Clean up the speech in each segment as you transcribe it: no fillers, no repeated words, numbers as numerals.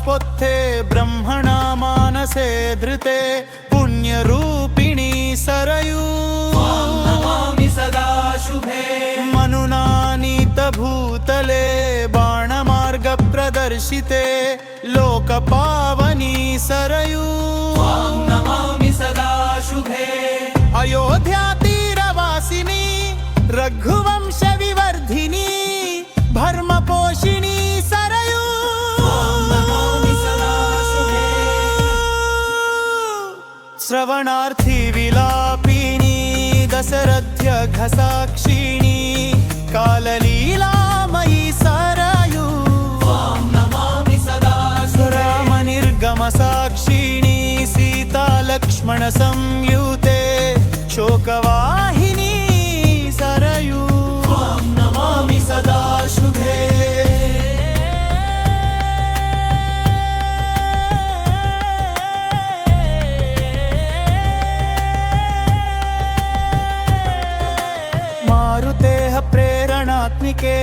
स्पोत्थे ब्रह्मणा मानसे धृते पुण्यरूपिणी सरयू नमामि सदा शुभे मनुना नीतभूतले बाणमार्गप्रदर्शिते लोकपावनी सरयू नमामि सदा शुभे अयोध्यातीरवासिनी रघुवंशविवर्धिनी धर्मपोषिणी सरयू नमामि सदा शुभे श्रवणार्थी विलापिनी दशरथ्यघसाक्षिणी काललीलामयी सरयू नमामि सदा शुभे रामनिर्गमसाक्षिणी सीता लक्ष्मण संयुते शोकवाहिनी सरयू नमामि सदा शुभे मारुतेः प्रेरणात्मिके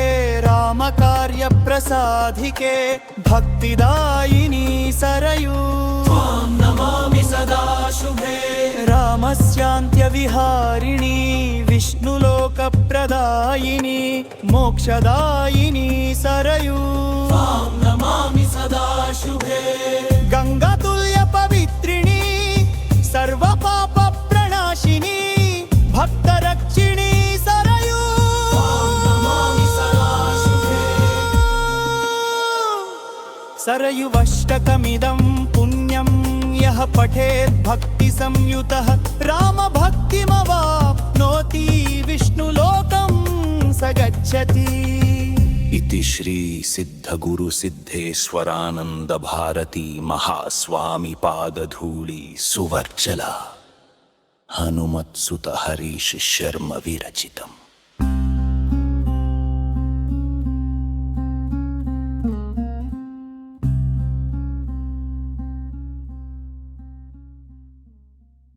रामकार्यप्रसाधिके भक्तिदायिनी सरयू नमामि सदा शुभे रामस्यान्त्यविहारिणी विष्णुलोकप्रदायिनी मोक्षदायिनी सरयू नमामि सदा शुभे गंगातुल्यपवित्रिणी सर्वपापप्रणाशिनी भक्तरक्षिणी सरयू नमामि सदा शुभे सरयुवष्टकमिदं पुण्यं यः पठेत् भक्तिसंयुतः रामभक्तिमवाप्नोति विष्णुलोकं स गच्छति। इति श्री सिद्धगुरु सिद्धेश्वरानंद भारती महास्वामी पादधूली सुवर्चला हनुमत्सुत हरीश शर्मा विरचितम्।